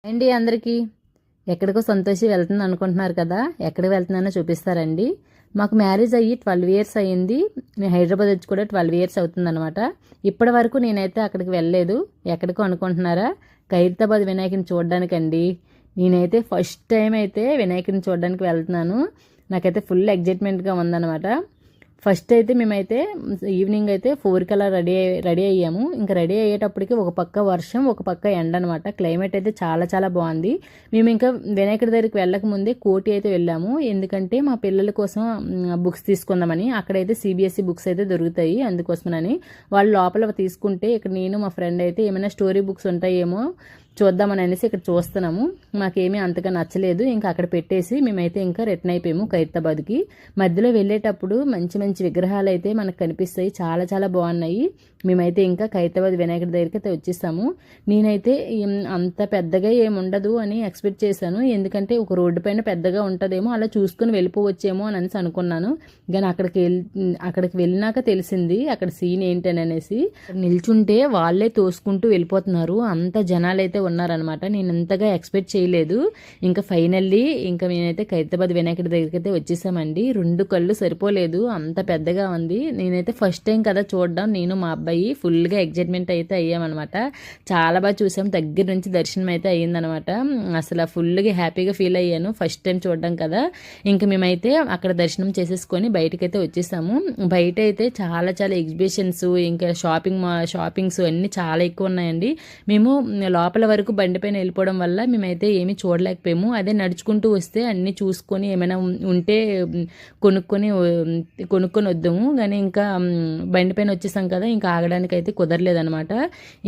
అండి అందరికీ ఎక్కడికో సంతోషి వెళ్తుంది అనుకుంటున్నారు కదా, ఎక్కడికి వెళ్తున్నానో చూపిస్తారండి. మాకు మ్యారేజ్ అయ్యి 12 ఇయర్స్ అయ్యింది. నేను హైదరాబాద్ వచ్చి కూడా 12 ఇయర్స్ అవుతుందన్నమాట. ఇప్పటి వరకు నేనైతే అక్కడికి వెళ్ళలేదు. ఎక్కడికో అనుకుంటున్నారా, ఖైరతాబాద్ వినాయకుని చూడడానికండి. నేనైతే ఫస్ట్ టైం అయితే వినాయకుని చూడడానికి వెళ్తున్నాను. నాకైతే ఫుల్ ఎగ్జైట్మెంట్గా ఉందన్నమాట. ఫస్ట్ అయితే మేమైతే ఈవినింగ్ అయితే 4కి అలా రెడీ అయ్యాము. ఇంకా రెడీ అయ్యేటప్పటికి ఒక పక్క వర్షం, ఒక పక్క ఎండ అనమాట. క్లైమేట్ అయితే చాలా చాలా బాగుంది. మేము ఇంకా వినాయకుడి దగ్గరికి వెళ్ళక ముందే కోటి అయితే వెళ్ళాము. ఎందుకంటే మా పిల్లల కోసం బుక్స్ తీసుకుందామని. అక్కడైతే సిబిఎస్ఈ బుక్స్ అయితే దొరుకుతాయి, అందుకోసమని. వాళ్ళు లోపల తీసుకుంటే ఇక్కడ నేను మా ఫ్రెండ్ అయితే ఏమైనా స్టోరీ బుక్స్ ఉంటాయేమో చూద్దామని అనేసి ఇక్కడ చూస్తున్నాము. మాకేమీ అంతగా నచ్చలేదు. ఇంకా అక్కడ పెట్టేసి మేమైతే ఇంకా రిటర్న్ అయిపోయాము ఖైరతాబాద్కి. మధ్యలో వెళ్ళేటప్పుడు మంచి మంచి విగ్రహాలు అయితే మనకు కనిపిస్తాయి, చాలా చాలా బాగున్నాయి. మేమైతే ఇంకా ఖైరతాబాద్ వినాయకుడి దగ్గరికి అయితే వచ్చేసాము. నేనైతే అంత పెద్దగా ఏముండదు అని ఎక్స్పెక్ట్ చేశాను. ఎందుకంటే ఒక రోడ్డు పైన పెద్దగా ఉంటుందేమో, అలా చూసుకుని వెళ్ళిపోవచ్చేమో అని అనుకున్నాను. కానీ అక్కడికి వెళ్ళినాక తెలిసింది అక్కడ సీన్ ఏంటని అనేసి. నిల్చుంటే వాళ్ళే తోసుకుంటూ వెళ్ళిపోతున్నారు, అంత జనాలు అయితే ఉన్నారనమాట. నేను అంతగా ఎక్స్పెక్ట్ చేయలేదు. ఇంకా ఫైనల్లీ ఇంకా మేమైతే ఖైరతాబాద్ వినాయకుడి దగ్గరికి అయితే వచ్చేసామండి. 2 కళ్ళు సరిపోలేదు, అంత పెద్దగా ఉంది. నేనైతే ఫస్ట్ టైం కదా చూడడం, నేను మా అబ్బాయి ఫుల్గా ఎగ్జైట్మెంట్ అయితే అయ్యామన్నమాట. చాలా బాగా చూసాం, దగ్గర నుంచి దర్శనం అయితే అయ్యిందనమాట. అసలు ఫుల్గా హ్యాపీగా ఫీల్ అయ్యాను, ఫస్ట్ టైం చూడడం కదా. ఇంకా మేమైతే అక్కడ దర్శనం చేసేసుకొని బయటకైతే వచ్చేసాము. బయట అయితే చాలా చాలా ఎగ్జిబిషన్స్, ఇంకా షాపింగ్స్ అన్నీ చాలా ఎక్కువ ఉన్నాయండి. మేము లోపల వరకు బండిపైన వెళ్ళిపోవడం వల్ల మేమైతే ఏమీ చూడలేకపోయాము. అదే నడుచుకుంటూ వస్తే అన్నీ చూసుకొని ఏమైనా ఉంటే కొనుక్కొని వద్దాము. కానీ ఇంకా బండిపైన వచ్చేసాం కదా, ఇంకా ఆగడానికి అయితే కుదరలేదనమాట.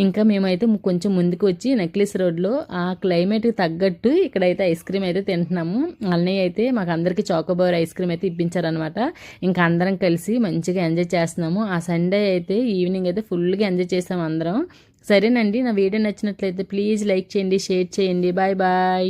ఇంకా మేమైతే కొంచెం ముందుకు వచ్చి నెక్లెస్ రోడ్లో ఆ క్లైమేట్కి తగ్గట్టు ఇక్కడైతే ఐస్ క్రీమ్ అయితే తింటున్నాము. అన్నయ్య అయితే మాకు అందరికీ చాకోబార్ ఐస్ క్రీమ్ అయితే ఇప్పించారనమాట. ఇంకా అందరం కలిసి మంచిగా ఎంజాయ్ చేస్తున్నాము. ఆ సండే అయితే ఈవినింగ్ అయితే ఫుల్గా ఎంజాయ్ చేసాము అందరం. సరేనండి, నా వీడియో నచ్చినట్లయితే ప్లీజ్ లైక్ చేయండి, షేర్ చేయండి. Bye bye.